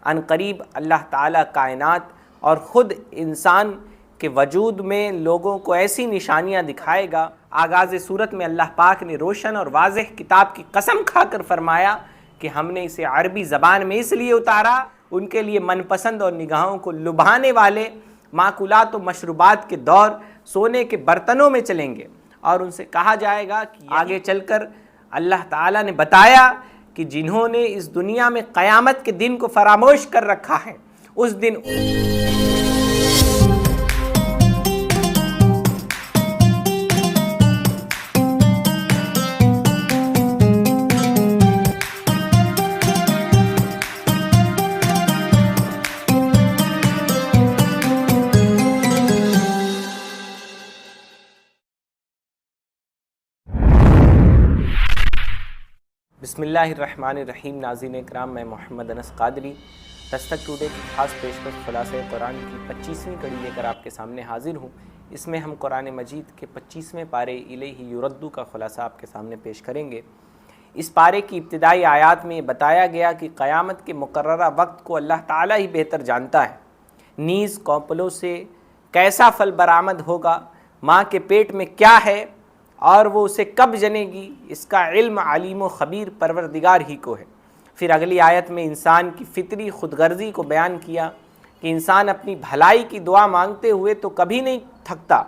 ان قریب اللہ تعالیٰ کائنات اور خود انسان کے وجود میں لوگوں کو ایسی نشانیاں دکھائے گا۔ آغاز صورت میں اللہ پاک نے روشن اور واضح کتاب کی قسم کھا کر فرمایا کہ ہم نے اسے عربی زبان میں اس لیے اتارا، ان کے لیے من پسند اور نگاہوں کو لبھانے والے ماکولات و مشروبات کے دور سونے کے برتنوں میں چلیں گے، اور ان سے کہا جائے گا کہ آگے چل کر اللہ تعالیٰ نے بتایا کہ جنہوں نے اس دنیا میں قیامت کے دن کو فراموش کر رکھا ہے، اس دن بسم اللہ الرحمن الرحیم۔ ناظرین اکرام، میں محمد انس قادری دستک ٹوڈے کی خاص پیشکش خلاصہ قرآن کی 25ویں کڑی لے کر آپ کے سامنے حاضر ہوں۔ اس میں ہم قرآن مجید کے 25ویں پارے الیہ یردو کا خلاصہ آپ کے سامنے پیش کریں گے۔ اس پارے کی ابتدائی آیات میں یہ بتایا گیا کہ قیامت کے مقررہ وقت کو اللہ تعالیٰ ہی بہتر جانتا ہے، نیز کوپلوں سے کیسا پھل برآمد ہوگا، ماں کے پیٹ میں کیا ہے اور وہ اسے کب جنے گی، اس کا علم علیم و خبیر پروردگار ہی کو ہے۔ پھر اگلی آیت میں انسان کی فطری خود غرضی کو بیان کیا کہ انسان اپنی بھلائی کی دعا مانگتے ہوئے تو کبھی نہیں تھکتا،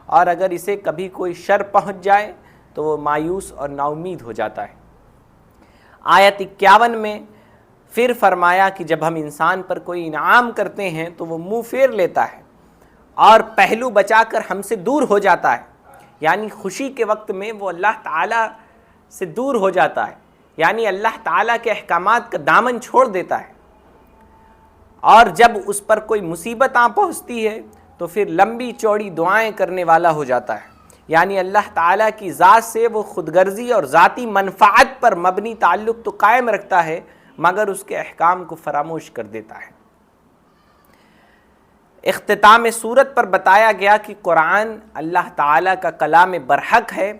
اور اگر اسے کبھی کوئی شر پہنچ جائے تو وہ مایوس اور نا امید ہو جاتا ہے۔ آیت 51 میں پھر فرمایا کہ جب ہم انسان پر کوئی انعام کرتے ہیں تو وہ منہ پھیر لیتا ہے اور پہلو بچا کر ہم سے دور ہو جاتا ہے، یعنی خوشی کے وقت میں وہ اللہ تعالیٰ سے دور ہو جاتا ہے، یعنی اللہ تعالیٰ کے احکامات کا دامن چھوڑ دیتا ہے، اور جب اس پر کوئی مصیبت آ پہنچتی ہے تو پھر لمبی چوڑی دعائیں کرنے والا ہو جاتا ہے، یعنی اللہ تعالیٰ کی ذات سے وہ خود غرضی اور ذاتی منفعت پر مبنی تعلق تو قائم رکھتا ہے مگر اس کے احکام کو فراموش کر دیتا ہے۔ اختتام سورت پر بتایا گیا کہ قرآن اللہ تعالیٰ کا کلام برحق ہے۔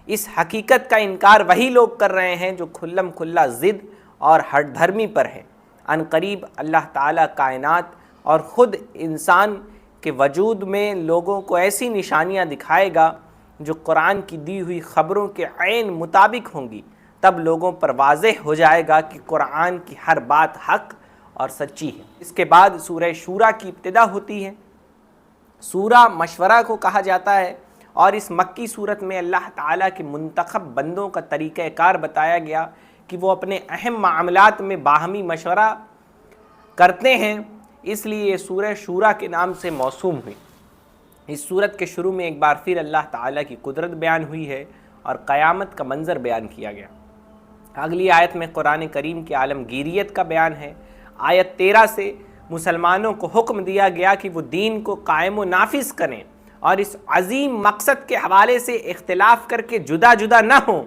اس حقیقت کا انکار وہی لوگ کر رہے ہیں جو کھلم کھلا ضد اور ہٹ دھرمی پر ہیں۔ ان قریب اللہ تعالیٰ کائنات اور خود انسان کے وجود میں لوگوں کو ایسی نشانیاں دکھائے گا جو قرآن کی دی ہوئی خبروں کے عین مطابق ہوں گی، تب لوگوں پر واضح ہو جائے گا کہ قرآن کی ہر بات حق اور سچی ہے۔ اس کے بعد سورہ شورا کی ابتدا ہوتی ہے۔ سورہ مشورہ کو کہا جاتا ہے، اور اس مکی صورت میں اللہ تعالیٰ کے منتخب بندوں کا طریقہ کار بتایا گیا کہ وہ اپنے اہم معاملات میں باہمی مشورہ کرتے ہیں، اس لیے یہ سورہ شورا کے نام سے موسوم ہوئی۔ اس سورت کے شروع میں ایک بار پھر اللہ تعالیٰ کی قدرت بیان ہوئی ہے اور قیامت کا منظر بیان کیا گیا۔ اگلی آیت میں قرآن کریم کی عالمگیریت کا بیان ہے۔ آیت 13 سے مسلمانوں کو حکم دیا گیا کہ وہ دین کو قائم و نافذ کریں اور اس عظیم مقصد کے حوالے سے اختلاف کر کے جدا جدا نہ ہوں۔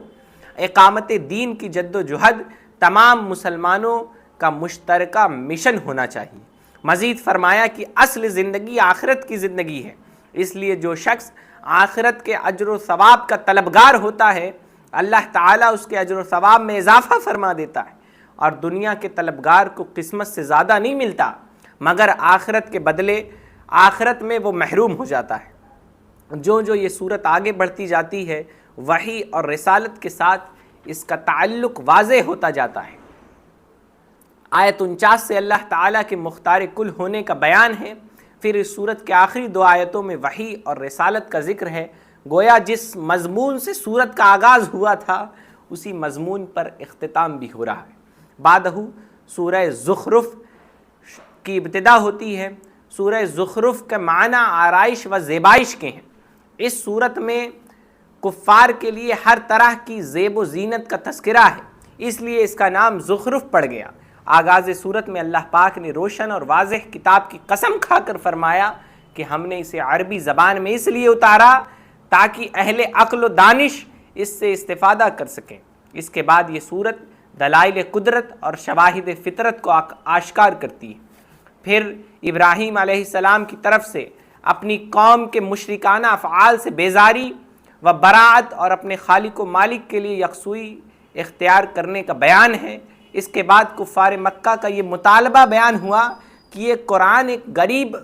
اقامت دین کی جد و جہد تمام مسلمانوں کا مشترکہ مشن ہونا چاہیے۔ مزید فرمایا کہ اصل زندگی آخرت کی زندگی ہے، اس لیے جو شخص آخرت کے اجر و ثواب کا طلبگار ہوتا ہے اللہ تعالیٰ اس کے اجر و ثواب میں اضافہ فرما دیتا ہے، اور دنیا کے طلبگار کو قسمت سے زیادہ نہیں ملتا مگر آخرت کے بدلے آخرت میں وہ محروم ہو جاتا ہے۔ جو یہ صورت آگے بڑھتی جاتی ہے وحی اور رسالت کے ساتھ اس کا تعلق واضح ہوتا جاتا ہے۔ آیت 49 سے اللہ تعالیٰ کے مختار کل ہونے کا بیان ہے۔ پھر اس صورت کے آخری 2 آیتوں میں وحی اور رسالت کا ذکر ہے، گویا جس مضمون سے صورت کا آغاز ہوا تھا اسی مضمون پر اختتام بھی ہو رہا ہے۔ بعدہ سورہ زخرف کی ابتدا ہوتی ہے۔ سورہ زخرف کا معنی آرائش و زیبائش کے ہیں۔ اس صورت میں کفار کے لیے ہر طرح کی زیب و زینت کا تذکرہ ہے، اس لیے اس کا نام زخرف پڑ گیا۔ آغاز صورت میں اللہ پاک نے روشن اور واضح کتاب کی قسم کھا کر فرمایا کہ ہم نے اسے عربی زبان میں اس لیے اتارا تاکہ اہل عقل و دانش اس سے استفادہ کر سکیں۔ اس کے بعد یہ صورت دلائل قدرت اور شواہد فطرت کو آشکار کرتی ہے۔ پھر ابراہیم علیہ السلام کی طرف سے اپنی قوم کے مشرکانہ افعال سے بیزاری و براعت اور اپنے خالق و مالک کے لیے یکسوئی اختیار کرنے کا بیان ہے۔ اس کے بعد کفار مکہ کا یہ مطالبہ بیان ہوا کہ یہ قرآن ایک غریب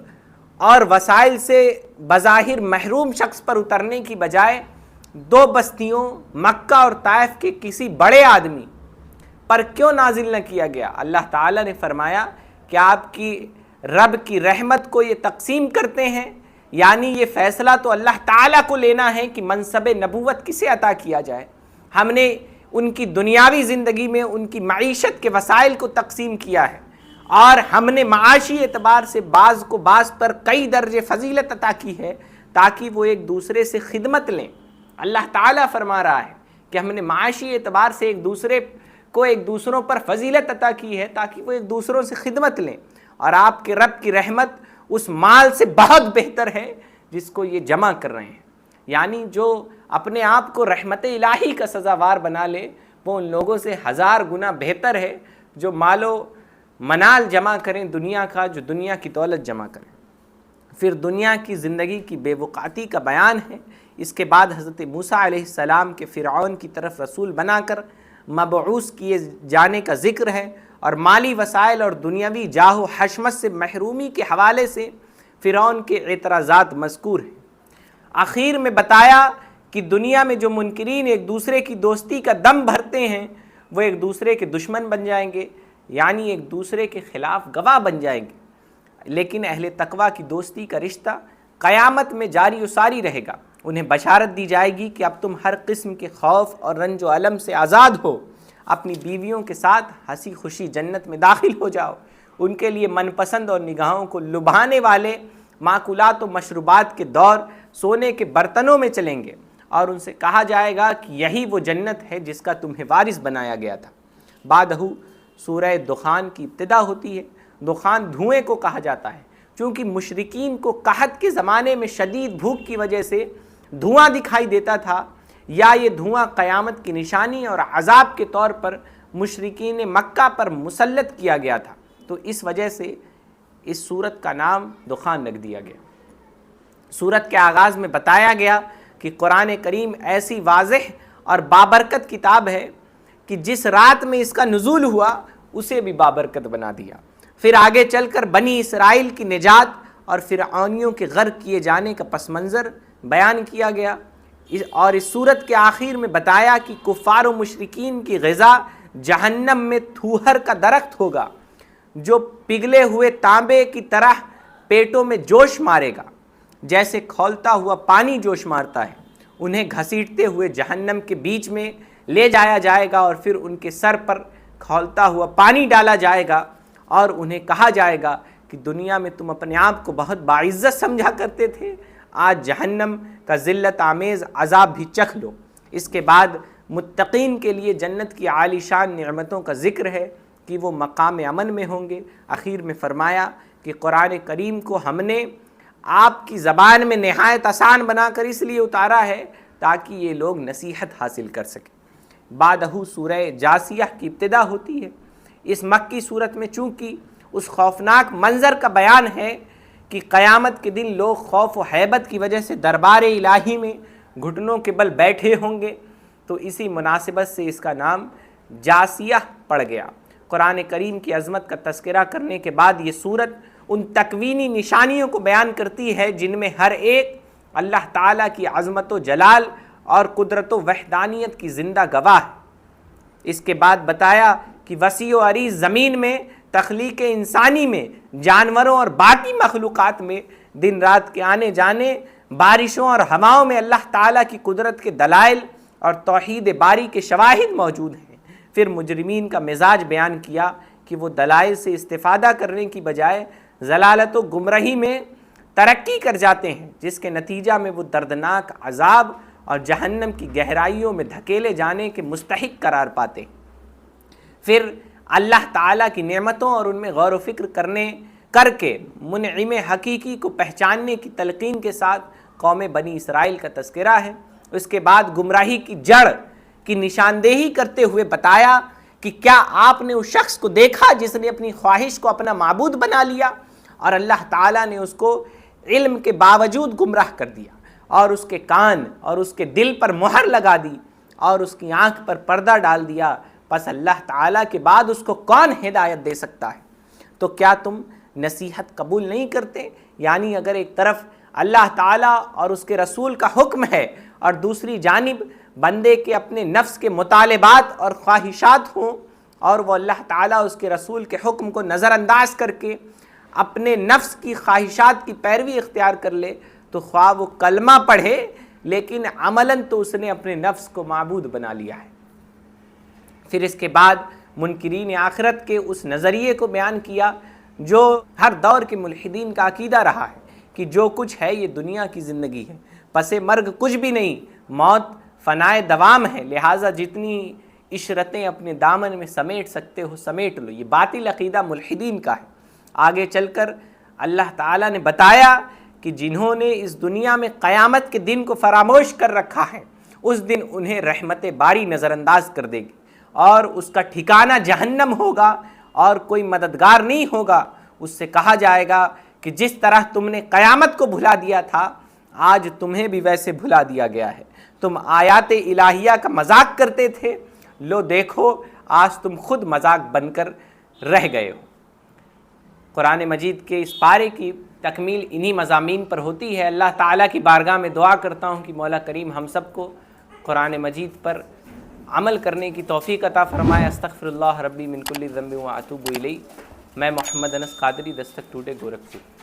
اور وسائل سے بظاہر محروم شخص پر اترنے کی بجائے دو بستیوں مکہ اور طائف کے کسی بڑے آدمی پر کیوں نازل نہ کیا گیا؟ اللہ تعالیٰ نے فرمایا کہ آپ کی رب کی رحمت کو یہ تقسیم کرتے ہیں، یعنی یہ فیصلہ تو اللہ تعالیٰ کو لینا ہے کہ منصب نبوت کسے عطا کیا جائے۔ ہم نے ان کی دنیاوی زندگی میں ان کی معیشت کے وسائل کو تقسیم کیا ہے، اور ہم نے معاشی اعتبار سے بعض کو بعض پر کئی درجے فضیلت عطا کی ہے تاکہ وہ ایک دوسرے سے خدمت لیں۔ اللہ تعالیٰ فرما رہا ہے کہ ہم نے معاشی اعتبار سے ایک دوسروں پر فضیلت عطا کی ہے تاکہ وہ ایک دوسروں سے خدمت لیں، اور آپ کے رب کی رحمت اس مال سے بہت بہتر ہے جس کو یہ جمع کر رہے ہیں۔ یعنی جو اپنے آپ کو رحمت الہی کا سزاوار بنا لے وہ ان لوگوں سے 1000 گنا بہتر ہے جو مال و منال جمع کریں دنیا کا، جو دنیا کی دولت جمع کریں۔ پھر دنیا کی زندگی کی بے وقعتی کا بیان ہے۔ اس کے بعد حضرت موسیٰ علیہ السلام کے فرعون کی طرف رسول بنا کر مبعوث کیے جانے کا ذکر ہے، اور مالی وسائل اور دنیاوی جاہ و حشمت سے محرومی کے حوالے سے فرعون کے اعتراضات مذکور ہیں۔ آخر میں بتایا کہ دنیا میں جو منکرین ایک دوسرے کی دوستی کا دم بھرتے ہیں وہ ایک دوسرے کے دشمن بن جائیں گے، یعنی ایک دوسرے کے خلاف گواہ بن جائیں گے، لیکن اہل تقویٰ کی دوستی کا رشتہ قیامت میں جاری و ساری رہے گا۔ انہیں بشارت دی جائے گی کہ اب تم ہر قسم کے خوف اور رنج و الم سے آزاد ہو، اپنی بیویوں کے ساتھ ہنسی خوشی جنت میں داخل ہو جاؤ۔ ان کے لیے من پسند اور نگاہوں کو لبھانے والے ماکولات و مشروبات کے دور سونے کے برتنوں میں چلیں گے، اور ان سے کہا جائے گا کہ یہی وہ جنت ہے جس کا تمہیں وارث بنایا گیا تھا۔ بعدہ سورہ دخان کی ابتدا ہوتی ہے۔ دخان دھوئیں کو کہا جاتا ہے چونکہ مشرکین کو قحط کے زمانے میں شدید بھوک کی وجہ سے دھواں دکھائی دیتا تھا، یا یہ دھواں قیامت کی نشانی اور عذاب کے طور پر مشرکین مکہ پر مسلط کیا گیا تھا، تو اس وجہ سے اس سورت کا نام دخان رکھ دیا گیا۔ سورت کے آغاز میں بتایا گیا کہ قرآن کریم ایسی واضح اور بابرکت کتاب ہے کہ جس رات میں اس کا نزول ہوا اسے بھی بابرکت بنا دیا۔ پھر آگے چل کر بنی اسرائیل کی نجات اور فرعونیوں کے غرق کیے جانے کا پس منظر بیان کیا گیا، اور اس سورت کے آخر میں بتایا کہ کفار و مشرکین کی غذا جہنم میں تھوہر کا درخت ہوگا جو پگھلے ہوئے تانبے کی طرح پیٹوں میں جوش مارے گا، جیسے کھولتا ہوا پانی جوش مارتا ہے۔ انہیں گھسیٹتے ہوئے جہنم کے بیچ میں لے جایا جائے گا، اور پھر ان کے سر پر کھولتا ہوا پانی ڈالا جائے گا، اور انہیں کہا جائے گا کہ دنیا میں تم اپنے آپ کو بہت باعزت سمجھا کرتے تھے، آج جہنم کا ذلت آمیز عذاب بھی چکھ لو۔ اس کے بعد متقین کے لیے جنت کی عالی شان نعمتوں کا ذکر ہے کہ وہ مقام امن میں ہوں گے۔ اخیر میں فرمایا کہ قرآن کریم کو ہم نے آپ کی زبان میں نہایت آسان بنا کر اس لیے اتارا ہے تاکہ یہ لوگ نصیحت حاصل کر سکیں۔ بعدہ سورہ جاسیہ کی ابتدا ہوتی ہے۔ اس مکی صورت میں چونکہ اس خوفناک منظر کا بیان ہے کہ قیامت کے دن لوگ خوف و حیبت کی وجہ سے دربار الہی میں گھٹنوں کے بل بیٹھے ہوں گے، تو اسی مناسبت سے اس کا نام جاسیہ پڑ گیا۔ قرآن کریم کی عظمت کا تذکرہ کرنے کے بعد یہ صورت ان تکوینی نشانیوں کو بیان کرتی ہے جن میں ہر ایک اللہ تعالیٰ کی عظمت و جلال اور قدرت و وحدانیت کی زندہ گواہ ہے۔ اس کے بعد بتایا کہ وسیع و عریض زمین میں، تخلیق انسانی میں، جانوروں اور باقی مخلوقات میں دن رات کے آنے جانے، بارشوں اور ہواؤں میں اللہ تعالیٰ کی قدرت کے دلائل اور توحید باری کے شواہد موجود ہیں۔ پھر مجرمین کا مزاج بیان کیا کہ وہ دلائل سے استفادہ کرنے کی بجائے ضلالت و گمراہی میں ترقی کر جاتے ہیں، جس کے نتیجہ میں وہ دردناک عذاب اور جہنم کی گہرائیوں میں دھکیلے جانے کے مستحق قرار پاتے ہیں۔ پھر اللہ تعالیٰ کی نعمتوں اور ان میں غور و فکر کر کے منعم حقیقی کو پہچاننے کی تلقین کے ساتھ قوم بنی اسرائیل کا تذکرہ ہے۔ اس کے بعد گمراہی کی جڑ کی نشاندہی کرتے ہوئے بتایا کہ کیا آپ نے اس شخص کو دیکھا جس نے اپنی خواہش کو اپنا معبود بنا لیا اور اللہ تعالیٰ نے اس کو علم کے باوجود گمراہ کر دیا، اور اس کے کان اور اس کے دل پر مہر لگا دی، اور اس کی آنکھ پر پردہ ڈال دیا، پس اللہ تعالیٰ کے بعد اس کو کون ہدایت دے سکتا ہے؟ تو کیا تم نصیحت قبول نہیں کرتے؟ یعنی اگر ایک طرف اللہ تعالیٰ اور اس کے رسول کا حکم ہے اور دوسری جانب بندے کے اپنے نفس کے مطالبات اور خواہشات ہوں اور وہ اللہ تعالیٰ اس کے رسول کے حکم کو نظر انداز کر کے اپنے نفس کی خواہشات کی پیروی اختیار کر لے، تو خواہ وہ کلمہ پڑھے لیکن عملاً تو اس نے اپنے نفس کو معبود بنا لیا ہے۔ پھر اس کے بعد منکرین آخرت کے اس نظریے کو بیان کیا جو ہر دور کے ملحدین کا عقیدہ رہا ہے کہ جو کچھ ہے یہ دنیا کی زندگی ہے، پس مرگ کچھ بھی نہیں، موت فنائے دوام ہے، لہٰذا جتنی عشرتیں اپنے دامن میں سمیٹ سکتے ہو سمیٹ لو۔ یہ باطل عقیدہ ملحدین کا ہے۔ آگے چل کر اللہ تعالیٰ نے بتایا کہ جنہوں نے اس دنیا میں قیامت کے دن کو فراموش کر رکھا ہے، اس دن انہیں رحمت باری نظر انداز کر دے گی اور اس کا ٹھکانہ جہنم ہوگا اور کوئی مددگار نہیں ہوگا۔ اس سے کہا جائے گا کہ جس طرح تم نے قیامت کو بھلا دیا تھا، آج تمہیں بھی ویسے بھلا دیا گیا ہے۔ تم آیات الہیہ کا مذاق کرتے تھے، لو دیکھو آج تم خود مذاق بن کر رہ گئے ہو۔ قرآن مجید کے اس پارے کی تکمیل انہی مضامین پر ہوتی ہے۔ اللہ تعالیٰ کی بارگاہ میں دعا کرتا ہوں کہ مولا کریم ہم سب کو قرآن مجید پر عمل کرنے کی توفیق عطا فرمائے۔ استغفر اللہ ربی من کل ذنب و اتوب الیہ۔ میں محمد انس قادری، دستک ٹوٹے گورکھپور۔